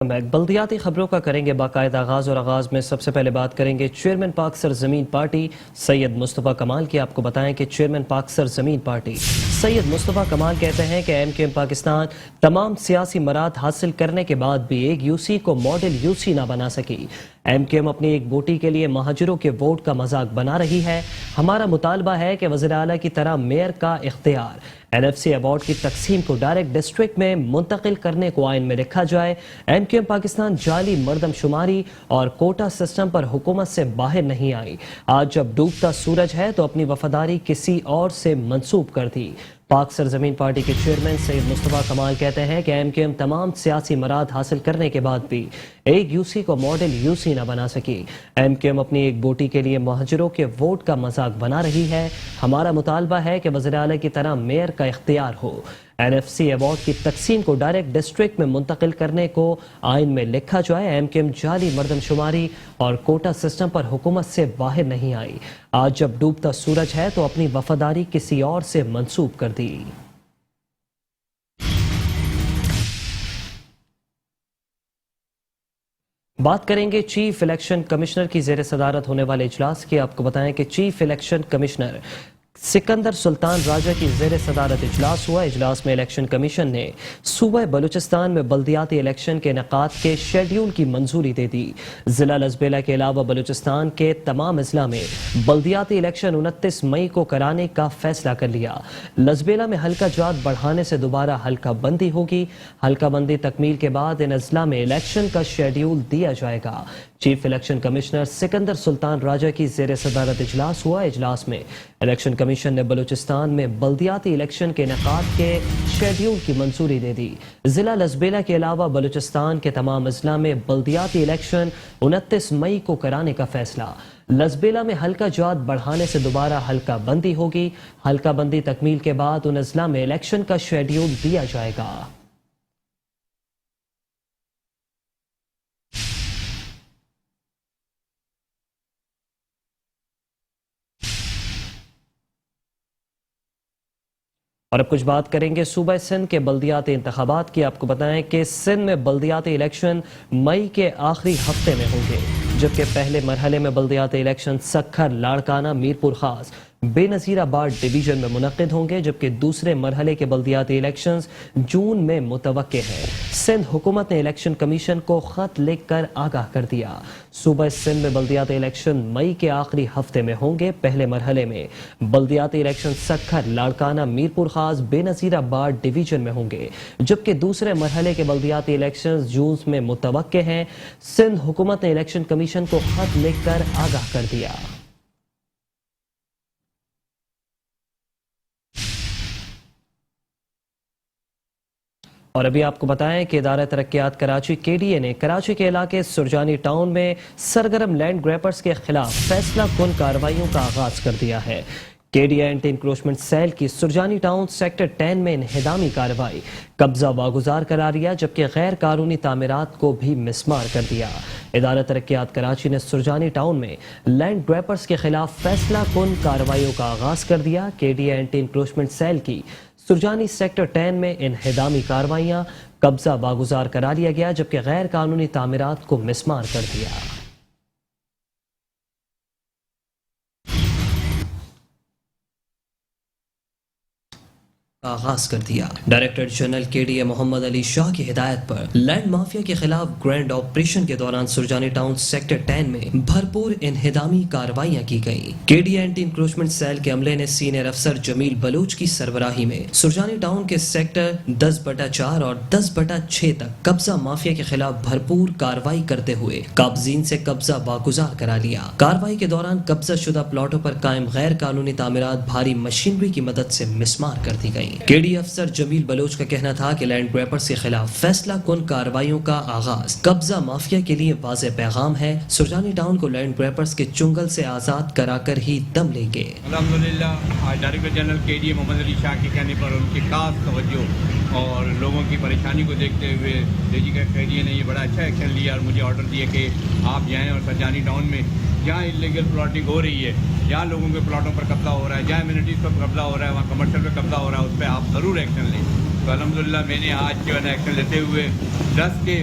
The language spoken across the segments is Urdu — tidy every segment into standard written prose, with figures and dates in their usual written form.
بلدیاتی خبروں کا کریں گے باقاعدہ آغاز میں سب سے پہلے بات کریں گے چیئرمین پاک سرزمین پارٹی سید مصطفیٰ کمال کی۔ آپ کو بتائیں کہ چیئرمین پاک سرزمین پارٹی سید مصطفیٰ کمال کہتے ہیں کہ ایم کیو ایم پاکستان تمام سیاسی مراد حاصل کرنے کے بعد بھی ایک یو سی کو ماڈل یو سی نہ بنا سکی۔ ایم کیو ایم اپنی ایک بوٹی کے لیے مہاجروں کے ووٹ کا مذاق بنا رہی ہے۔ ہمارا مطالبہ ہے کہ وزیر اعلیٰ کی طرح میئر کا اختیار این ایف سی ایوارڈ کی تقسیم کو ڈائریکٹ ڈسٹرکٹ میں منتقل کرنے کو آئین میں لکھا جائے۔ ایم کیو ایم پاکستان جعلی مردم شماری اور کوٹا سسٹم پر حکومت سے باہر نہیں آئی۔ آج جب ڈوبتا سورج ہے تو اپنی وفاداری کسی اور سے منسوب کر دی۔ پاک سرزمین پارٹی کے چیئرمین سید مصطفیٰ کمال کہتے ہیں کہ ایم کیو ایم تمام سیاسی مراد حاصل کرنے کے بعد بھی ایک یو سی کو ماڈل یو سی نہ بنا سکی۔ ایم کیو ایم اپنی ایک بوٹی کے لیے مہاجروں کے ووٹ کا مذاق بنا رہی ہے۔ ہمارا مطالبہ ہے کہ وزیر اعلیٰ کی طرح میئر کا اختیار ہو۔ این ایف سی ایوارڈ کی تقسیم کو ڈائریکٹ ڈسٹرکٹ میں منتقل کرنے کو آئین میں لکھا جائے۔ ایم کیو ایم جعلی مردم شماری اور کوٹا سسٹم پر حکومت سے باہر نہیں آئی۔ آج جب ڈوبتا سورج ہے تو اپنی وفاداری کسی اور سے منسوب کر دی۔ بات کریں گے چیف الیکشن کمشنر کی زیر صدارت ہونے والے اجلاس کی۔ آپ کو بتائیں کہ چیف الیکشن کمشنر سکندر سلطان راجہ کی زیر صدارت اجلاس ہوا۔ اجلاس میں الیکشن کمیشن نے صوبہ بلوچستان میں بلدیاتی الیکشن کے انعقاد کے شیڈیول کی منظوری دے دی۔ ضلع لسبیلا کے علاوہ بلوچستان کے تمام اضلاع میں بلدیاتی الیکشن 29 مئی کو کرانے کا فیصلہ کر لیا۔ لسبیلا میں حلقہ جات بڑھانے سے دوبارہ حلقہ بندی ہوگی۔ حلقہ بندی تکمیل کے بعد ان اضلاع میں الیکشن کا شیڈیول دیا جائے گا۔ چیف الیکشن کمشنر سکندر سلطان راجہ کی زیر صدارت اجلاس ہوا۔ اجلاس میں الیکشن کمیشن نے بلوچستان میں بلدیاتی الیکشن کے انعقاد کے شیڈیول کی منظوری دے دی۔ ضلع لسبیلا کے علاوہ بلوچستان کے تمام اضلاع میں بلدیاتی الیکشن 29 مئی کو کرانے کا فیصلہ۔ لسبیلا میں حلقہ جات بڑھانے سے دوبارہ حلقہ بندی ہوگی۔ حلقہ بندی تکمیل کے بعد ان اضلاع میں الیکشن کا شیڈیول دیا جائے گا۔ اور اب کچھ بات کریں گے صوبہ سندھ کے بلدیاتی انتخابات کی۔ آپ کو بتائیں کہ سندھ میں بلدیاتی الیکشن مئی کے آخری ہفتے میں ہوں گے، جبکہ پہلے مرحلے میں بلدیاتی الیکشن سکھر، لاڑکانہ، میرپور خاص، بے نظیر آباد ڈویژن میں منعقد ہوں گے، جبکہ دوسرے مرحلے کے بلدیاتی الیکشنز جون میں متوقع ہیں۔ سندھ حکومت نے الیکشن کمیشن کو خط لکھ کر آگاہ کر دیا۔ صوبہ سندھ میں بلدیاتی الیکشن مئی کے آخری ہفتے میں ہوں گے۔ پہلے مرحلے میں بلدیاتی الیکشن سکھر، لاڑکانہ، میرپور خاص، بے نظیر آباد ڈویژن میں ہوں گے، جبکہ دوسرے مرحلے کے بلدیاتی الیکشنز جون میں متوقع ہیں۔ سندھ حکومت نے الیکشن کمیشن کو خط لکھ کر آگاہ کر دیا۔ اور ابھی آپ کو بتائیں کہ ادارہ ترقیات کراچی کے ڈی اے نے کراچی کے علاقے سرجانی ٹاؤن میں سرگرم لینڈ گریبرز کے خلاف فیصلہ کن کارروائیوں کا آغاز کر دیا ہے۔ K D A anti encroachment cell کی سرجانی ٹاؤن سیکٹر 10 میں انہدامی کارروائی قبضہ واگزار کرا دیا، جبکہ غیر قانونی تعمیرات کو بھی مسمار کر دیا۔ ادارہ ترقیات کراچی نے سرجانی ٹاؤن میں لینڈ گریبرز کے خلاف فیصلہ کن کارروائیوں کا آغاز کر دیا۔ K D A anti encroachment cell کی سرجانی سیکٹر 10 میں انہدامی کارروائیاں قبضہ واگزار کرا لیا گیا، جبکہ غیر قانونی تعمیرات کو مسمار کر دیا۔ آغاز کر دیا۔ ڈائریکٹر جنرل کے ڈی اے محمد علی شاہ کی ہدایت پر لینڈ مافیا کے خلاف گرینڈ آپریشن کے دوران سرجانی ٹاؤن سیکٹر 10 میں بھرپور انہدامی کارروائیاں کی گئیں۔ K D A anti encroachment cell کے عملے نے سینئر افسر جمیل بلوچ کی سربراہی میں سرجانی ٹاؤن کے سیکٹر 10/4 اور 10/6 تک قبضہ مافیا کے خلاف بھرپور کارروائی کرتے ہوئے قابضین سے قبضہ واگزار کرا لیا۔ کارروائی کے دوران قبضہ شدہ پلاٹوں پر قائم غیر قانونی تعمیرات بھاری مشینری کی مدد سے مسمار کر دی گئی۔ کے ڈی افسر جمیل بلوچ کا کہنا تھا کہ لینڈ گریبرز کے خلاف فیصلہ کن کارروائیوں کا آغاز قبضہ مافیا کے لیے واضح پیغام ہے۔ سرجانی ٹاؤن کو لینڈ گریبرز کے چنگل سے آزاد کرا کر ہی دم لیں گے۔ الحمدللہ آج ڈائریکٹر جنرل کے ڈی اے محمد علی شاہ کے کہنے پر ان کی خاص توجہ اور لوگوں کی پریشانی کو دیکھتے ہوئے ڈی جی کے ڈی اے نے یہ بڑا اچھا ایکشن لیا اور مجھے آرڈر دیا کہ آپ جائیں اور سرجانی ٹاؤن میں جہاں انلیگل پلاٹنگ ہو رہی ہے، جہاں لوگوں کے پلاٹوں پر قبضہ ہو رہا ہے، جہاں امینٹیز پر قبضہ ہو رہا ہے، وہاں کمرشل پہ قبضہ ہو رہا ہے، اس پہ آپ ضرور ایکشن لیں۔ تو الحمدللہ میں نے آج جو ہے نا ایکشن لیتے ہوئے 10 کے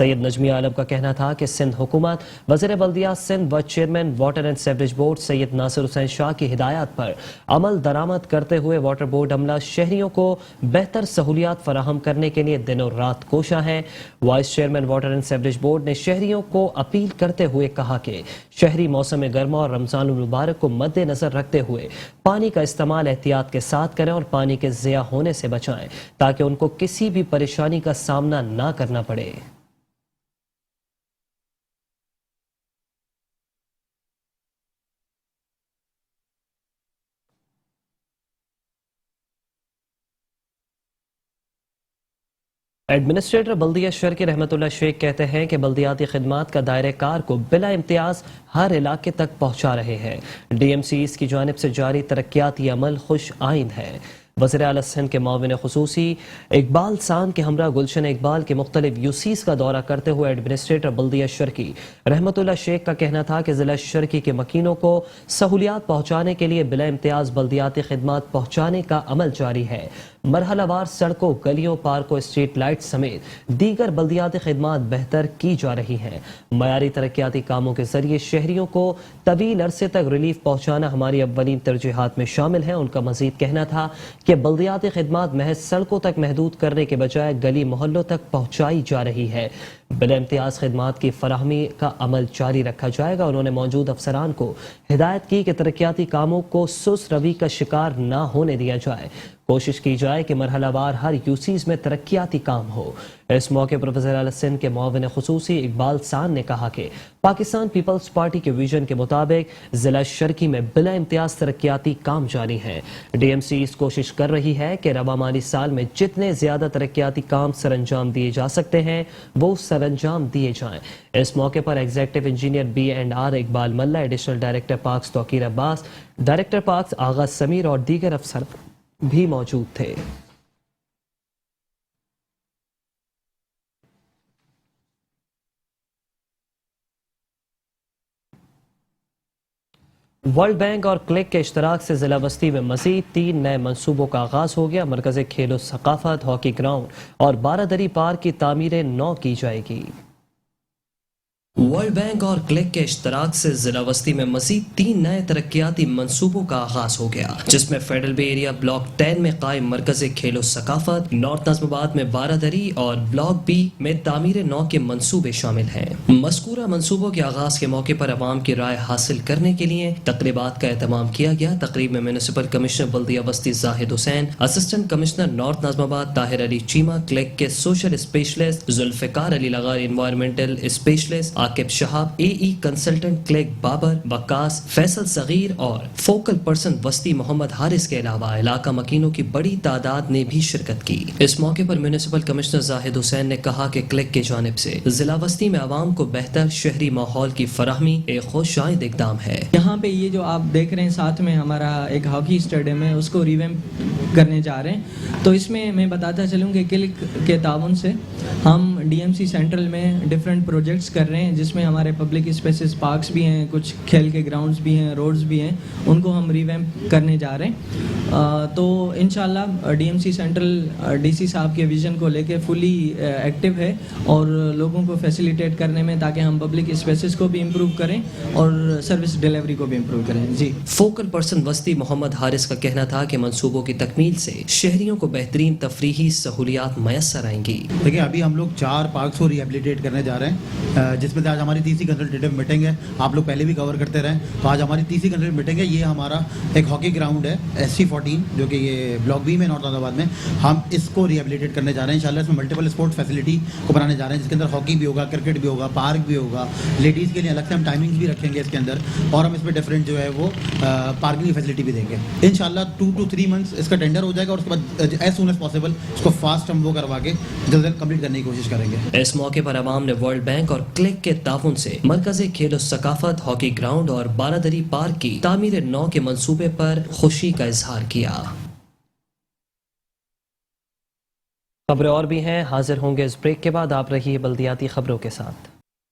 سید نجمی عالم کا کہنا تھا کہ سندھ حکومت وزیر بلدیات سندھ و chairman water and sewerage board Syed Nasir Hussain Shah کی ہدایات پر عمل درآمد کرتے ہوئے واٹر بورڈ عملہ شہریوں کو بہتر سہولیات فراہم کرنے کے لیے دنوں رات کوشاں ہے۔ Vice chairman water and sewerage board نے شہریوں کو اپیل کرتے ہوئے کہا کہ شہری موسم گرما اور رمضان المبارک کو مد نظر رکھتے ہوئے پانی کا استعمال احتیاط کے ساتھ کریں اور پانی کے ضیاع ہونے سے بچائیں تاکہ ان کو کسی بھی پریشانی کا سامنا نہ کرنا پڑے۔ ایڈمنسٹریٹر بلدیہ شرکی رحمت اللہ شیخ کہتے ہیں کہ بلدیاتی خدمات کا دائرہ کار کو بلا امتیاز ہر علاقے تک پہنچا رہے ہیں۔ ڈی ایم سیز کی جانب سے جاری ترقیاتی عمل خوش آئند ہے۔ وزیر اعلیٰ سندھ کے معاون خصوصی اقبال سان کے ہمراہ گلشن اقبال کے مختلف یوسیز کا دورہ کرتے ہوئے ایڈمنسٹریٹر بلدیہ شرکی رحمت اللہ شیخ کا کہنا تھا کہ ضلع شرکی کے مکینوں کو سہولیات پہنچانے کے لیے بلا امتیاز بلدیاتی خدمات پہنچانے کا عمل جاری ہے۔ مرحلہ وار سڑکوں، گلیوں، پارکوں، اسٹریٹ لائٹ سمیت دیگر بلدیاتی خدمات بہتر کی جا رہی ہیں۔ معیاری ترقیاتی کاموں کے ذریعے شہریوں کو طویل عرصے تک ریلیف پہنچانا ہماری اولین ترجیحات میں شامل ہے۔ ان کا مزید کہنا تھا کہ بلدیاتی خدمات محض سڑکوں تک محدود کرنے کے بجائے گلی محلوں تک پہنچائی جا رہی ہے۔ بلا امتیاز خدمات کی فراہمی کا عمل جاری رکھا جائے گا۔ انہوں نے موجود افسران کو ہدایت کی کہ ترقیاتی کاموں کو سست روی کا شکار نہ ہونے دیا جائے، کوشش کی جائے کہ مرحلہ وار ہر یوسیز میں ترقیاتی کام ہو۔ اس موقع پر وزیر اعلیٰ سندھ کے معاون خصوصی اقبال سان نے کہا کہ پاکستان پیپلز پارٹی کے ویژن کے مطابق ضلع شرکی میں بلا امتیاز ترقیاتی کام جاری ہیں۔ ڈی ایم سی اس کوشش کر رہی ہے کہ رواں مالی سال میں جتنے زیادہ ترقیاتی کام سر انجام دیے جا سکتے ہیں وہ سر انجام دیے جائیں۔ اس موقع پر executive engineer B and R Iqbal Mulla, additional director parks Tauqeer Abbas, director parks Agha Sameer اور دیگر افسر بھی موجود تھے۔ ورلڈ بینک اور کلک کے اشتراک سے ضلع وسطی میں مزید 3 نئے منصوبوں کا آغاز ہو گیا۔ مرکز کھیل و ثقافت، ہاکی گراؤنڈ اور بارادری پارک کی تعمیر نو کی جائے گی۔ ورلڈ بینک اور کلک کے اشتراک سے ضلع وسطی میں مزید 3 نئے ترقیاتی منصوبوں کا آغاز ہو گیا، جس میں فیڈرل بے ایریا بلاک 10 میں قائم مرکز کھیل و ثقافت، نارتھ نظم آباد میں بارادری اور بلاک بی میں تعمیر نو کے منصوبے شامل ہیں۔ مذکورہ منصوبوں کے آغاز کے موقع پر عوام کی رائے حاصل کرنے کے لیے تقریبات کا اہتمام کیا گیا۔ تقریب میں میونسپل کمشنر بلدیہ وسطی زاہد حسین، اسسٹنٹ کمشنر نارتھ نظم آباد طاہر علی چیمہ، کلک کے سوشل اسپیشلسٹ ذوالفقار علی لغار، انوائرمنٹل اسپیشلسٹ عاقب شہاب، اے ای کنسلٹنٹ کلک بابر، وقاص، فیصل صغیر اور فوکل پرسن وسطی محمد حارث کے علاوہ علاقہ مکینوں کی بڑی تعداد نے بھی شرکت کی۔ اس موقع پر میونسپل کمشنر زاہد حسین نے کہا کہ کلک کی جانب سے ضلع وسطی میں عوام کو بہتر شہری ماحول کی فراہمی ایک خوش آئند اقدام ہے۔ یہاں پہ یہ جو آپ دیکھ رہے ہیں ساتھ میں ہمارا ایک ہاکی اسٹیڈیم ہے، اس کو ریویمپ کرنے جا رہے ہیں۔ تو اس میں میں بتاتا چلوں کہ کلک کے تعاون سے ہم ڈی ایم سی سینٹرل میں ڈفرینٹ پروجیکٹس کر رہے ہیں، جس میں ہمارے پبلک اسپیسز پارکس بھی ہیں، کچھ کھیل کے گراؤنڈز بھی ہیں، روڈز بھی ہیں، ان کو ہم ریویمپ کرنے جا رہے ہیں۔ تو انشاءاللہ D M C central D C صاحب کے ویژن کو لے کے فلی ایکٹیو ہے اور لوگوں کو فیسیلیٹیٹ کرنے میں، تاکہ ہم پبلک اسپیسز کو بھی امپروو کریں اور سروس ڈیلیوری کو بھی امپروو کریں۔ جی، فوکل پرسن وسطی محمد حارث کا کہنا تھا کہ منصوبوں کی تکمیل سے شہریوں کو بہترین تفریحی سہولیات میسر آئیں گی۔ دیکھیں، ابھی ہم لوگ 4 پارکس کو ریہیبلیٹیٹ کرنے جا رہے ہیں، جس میں آج ہماری تیسری کنسلٹیٹیو میٹنگ ہے۔ آپ لوگ پہلے بھی کور کرتے رہے، تو آج ہماری تیسری کنسلٹیٹیو میٹنگ ہے۔ یہ ہمارا ایک ہاکی گراؤنڈ ہے SC14، جو کہ یہ بلاک بی میں نارتھ آباد میں، ہم اس کو ریہیبلیٹیٹ کرنے جا رہے ہیں انشاءاللہ۔ اس میں ملٹیپل اسپورٹ فیسلٹی کو بنانے جا رہے ہیں، جس کے اندر ہاکی بھی ہوگا، کرکٹ بھی ہوگا، پارک بھی ہوگا، لیڈیز کے لیے الگ سے ہم ٹائمنگز بھی رکھیں گے اس کے اندر، اور ہم اس میں ڈفرینٹ جو ہے وہ پارکنگ کی فیسلٹی بھی دیں گے انشاءاللہ۔ 2 to 3 منتھس اس کا ٹینڈر ہو جائے گا، اور اس کے بعد ایز سون ایز پاسبل اس کو فاسٹ ہم وہ کروا کے جلد کمپلیٹ کرنے کی کوشش کریں گے۔ اس موقع پر عوام نے ورلڈ بینک اور کلک کے تعاون سے مرکز کھیل و ثقافت، ہاکی گراؤنڈ اور بارادری پارک کی تعمیر نو کے منصوبے پر خوشی کا اظہار کیا۔ خبریں اور بھی ہیں، حاضر ہوں گے اس بریک کے بعد۔ آپ رہیے بلدیاتی خبروں کے ساتھ۔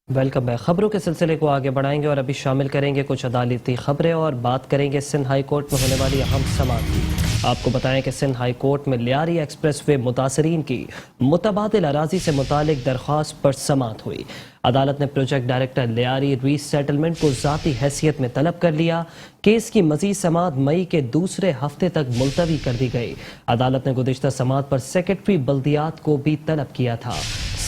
Welcome back. خبروں کے سلسلے کو آگے بڑھائیں گے اور ابھی شامل کریں گے کچھ عدالتی خبریں اور بات کریں گے سندھ ہائی کورٹ میں ہونے والی اہم سماعت کی۔ آپ کو بتائیں کہ سندھ ہائی کورٹ میں لیاری ایکسپریس وے متاثرین کی متبادل اراضی سے متعلق درخواست پر سماعت ہوئی۔ عدالت نے پروجیکٹ ڈائریکٹر لیاری ری سیٹلمنٹ کو ذاتی حیثیت میں طلب کر لیا۔ کیس کی مزید سماعت مئی کے دوسرے ہفتے تک ملتوی کر دی گئی۔ عدالت نے گزشتہ سماعت پر سیکرٹری بلدیات کو بھی طلب کیا تھا۔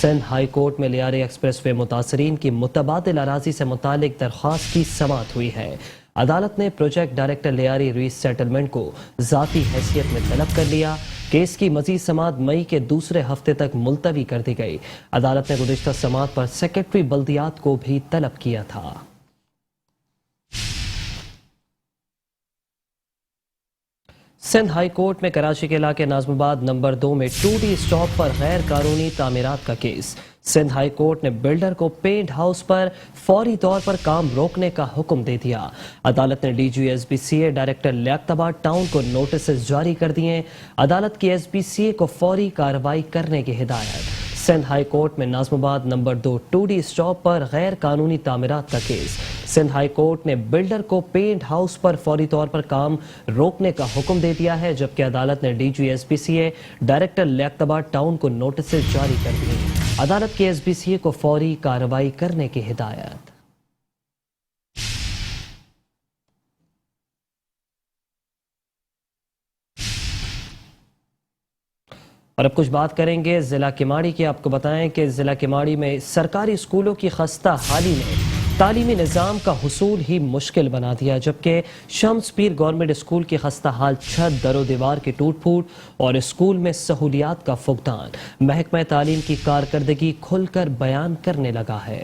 سندھ ہائی کورٹ میں لیاری ایکسپریس وے متاثرین کی متبادل اراضی سے متعلق درخواست کی سماعت ہوئی ہے۔ عدالت نے پروجیکٹ ڈائریکٹر لیاری ری سیٹلمنٹ کو ذاتی حیثیت میں طلب کر لیا۔ کیس کی مزید سماعت مئی کے دوسرے ہفتے تک ملتوی کر دی گئی۔ عدالت نے گزشتہ سماعت پر سیکرٹری بلدیات کو بھی طلب کیا تھا۔ سندھ ہائی کورٹ میں کراچی کے علاقے ناظم آباد نمبر 2 میں 2D اسٹاپ پر غیر قانونی تعمیرات کا کیس۔ سندھ ہائی کورٹ نے بلڈر کو پینٹ ہاؤس پر فوری طور پر کام روکنے کا حکم دے دیا۔ عدالت نے DGSBCA ڈائریکٹر لیاقت ٹاؤن کو نوٹسز جاری کر دیے۔ عدالت کی SBCA کو فوری کارروائی کرنے کی ہدایت۔ سندھ ہائی کورٹ میں ناظم آباد نمبر 2 2D اسٹاپ پر غیر قانونی تعمیرات کا کیس۔ سندھ ہائی کورٹ نے بلڈر کو پینٹ ہاؤس پر فوری طور پر کام روکنے کا حکم دے دیا ہے، جبکہ عدالت نے DGSBCA ڈائریکٹر لیاقت ٹاؤن کو نوٹسز جاری کر دیے۔ عدالت کی SBCA کو فوری کارروائی کرنے کی ہدایت۔ اور اب کچھ بات کریں گے ضلع کماڑی کی۔ آپ کو بتائیں کہ ضلع کماڑی میں سرکاری اسکولوں کی خستہ حالی نے تعلیمی نظام کا حصول ہی مشکل بنا دیا، جبکہ شمس پیر گورنمنٹ اسکول کی خستہ حال چھت، در و دیوار کی ٹوٹ پھوٹ اور اسکول میں سہولیات کا فقدان محکمہ تعلیم کی کارکردگی کھل کر بیان کرنے لگا ہے۔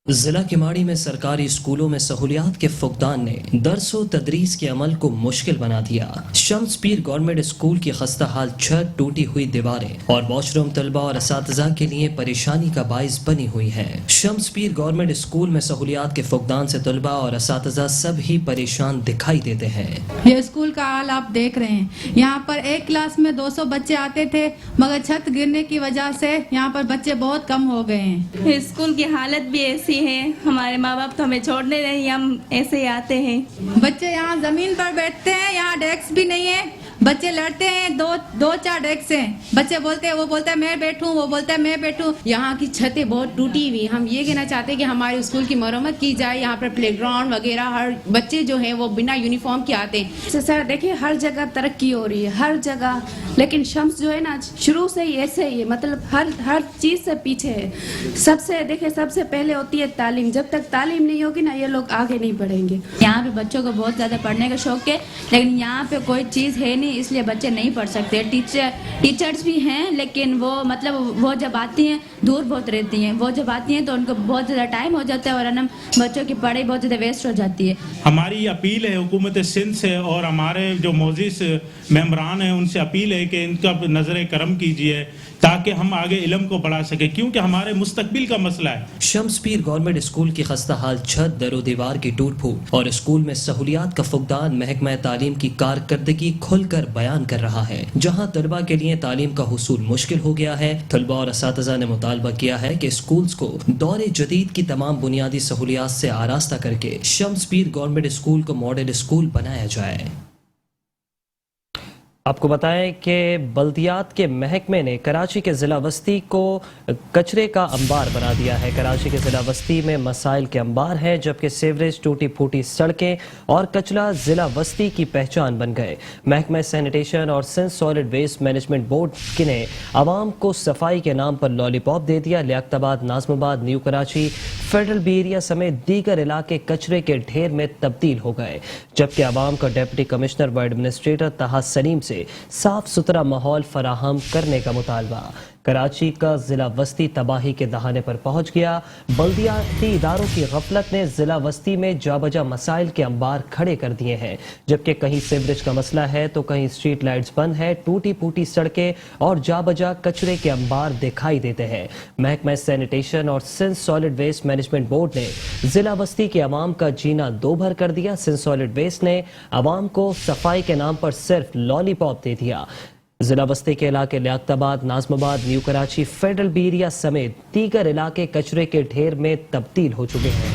ضلع کماڑی میں سرکاری اسکولوں میں سہولیات کے فقدان نے درس و تدریس کے عمل کو مشکل بنا دیا۔ شمس پیر گورنمنٹ اسکول کی خستہ حال چھت، ٹوٹی ہوئی دیواریں اور واش روم طلبہ اور اساتذہ کے لیے پریشانی کا باعث بنی ہوئی ہے۔ شمس پیر گورنمنٹ اسکول میں سہولیات کے فقدان سے طلبہ اور اساتذہ سب ہی پریشان دکھائی دیتے ہیں۔ یہ اسکول کا حال آپ دیکھ رہے ہیں، یہاں پر ایک کلاس میں 200 بچے آتے تھے، مگر چھت گرنے کی وجہ سے یہاں پر بچے بہت کم ہو گئے ہیں۔ اسکول کی حالت بھی ایسی ہے، ہمارے ماں باپ تو ہمیں چھوڑنے نہیں، ہم ایسے ہی آتے ہیں۔ بچے یہاں زمین پر بیٹھتے ہیں، یہاں ڈیسک بھی نہیں ہے، بچے لڑتے ہیں، دو چار ڈیسک ہیں، بچے بولتے ہیں، وہ بولتا ہے میں بیٹھوں، وہ بولتا ہے میں بیٹھوں۔ یہاں کی چھتیں بہت ٹوٹی ہوئی، ہم یہ کہنا چاہتے ہیں کہ ہمارے اسکول کی مرمت کی جائے، یہاں پر پلے گراؤنڈ وغیرہ، ہر بچے جو ہیں وہ بنا یونیفارم کے آتے ہیں۔ سر دیکھیں ہر جگہ ترقی ہو رہی ہے، ہر جگہ، لیکن شمس جو ہے نا شروع سے ہی ایسے ہی ہے، مطلب ہر چیز سے پیچھے ہے۔ سب سے پہلے ہوتی ہے تعلیم، جب تک تعلیم نہیں ہوگی نا یہ لوگ آگے نہیں بڑھیں گے۔ یہاں پہ بچوں کو بہت زیادہ پڑھنے کا شوق ہے، لیکن یہاں پہ کوئی چیز ہے نہیں، اس لیے بچے نہیں پڑھ سکتے۔ ٹیچرز بھی ہیں، لیکن وہ جب آتی ہیں دور بہت رہتی ہیں، وہ جب آتی ہیں تو ان کو بہت زیادہ ٹائم ہو جاتا ہے اور بچوں کی پڑھائی بہت زیادہ ویسٹ ہو جاتی ہے۔ ہماری اپیل ہے حکومت سندھ سے اور ہمارے جو معزز ممبران ہیں ان سے اپیل ہے کہ ان کا نظر کرم کیجیے تاکہ ہم آگے علم کو بڑھا سکیں، کیونکہ ہمارے مستقبل کا مسئلہ ہے۔ شمس پیر گورنمنٹ اسکول کی خستہ حال چھت، در و دیوار کی ٹوٹ پھوٹ اور اسکول میں سہولیات کا فقدان محکمہ تعلیم کی کارکردگی کھل کر بیان کر رہا ہے۔ جہاں طلبہ کے لیے تعلیم کا حصول مشکل ہو گیا ہے، طلبہ اور اساتذہ نے مطالبہ کیا ہے کہ اسکولز کو دور جدید کی تمام بنیادی سہولیات سے آراستہ کر کے شمس پیر گورنمنٹ اسکول کو ماڈل اسکول بنایا جائے۔ آپ کو بتائیں کہ بلدیات کے محکمے نے کراچی کے ضلع وسطی کو کچرے کا انبار بنا دیا ہے۔ کراچی کے ضلع وسطی میں مسائل کے انبار ہیں، جبکہ سیوریج، ٹوٹی پھوٹی سڑکیں اور کچرا ضلع وسطی کی پہچان بن گئے۔ محکمہ سینیٹیشن اور Sindh solid waste management board نے عوام کو صفائی کے نام پر لالی پاپ دے دیا۔ لیاقت آباد، ناظم آباد، new Karachi, federal be area سمیت دیگر علاقے کچرے کے ڈھیر میں تبدیل ہو گئے، جبکہ عوام کا ڈپٹی کمشنر و ایڈمنسٹریٹر طاہر سلیم سے صاف ستھرا ماحول فراہم کرنے کا مطالبہ۔ کراچی کا ضلع وسطی تباہی کے دہانے پر پہنچ گیا۔ بلدیاتی اداروں کی غفلت نے ضلع وسطی میں جا بجا مسائل کے انبار کھڑے کر دیے ہیں، جبکہ کہیں سیوریج کا مسئلہ ہے تو کہیں اسٹریٹ لائٹس بند ہے، ٹوٹی پھوٹی سڑکیں اور جا بجا کچرے کے انبار دکھائی دیتے ہیں۔ محکمہ سینیٹیشن اور Sindh solid waste management board نے ضلع وسطی کے عوام کا جینا دو بھر کر دیا۔ سندھ سالڈ ویسٹ نے عوام کو صفائی کے نام پر صرف لالی پاپ دے دیا۔ ضلع وسطی کے علاقے لیاقت آباد، ناظم آباد، new Karachi, federal be area سمیت دیگر علاقے کچرے کے ڈھیر میں تبدیل ہو چکے ہیں۔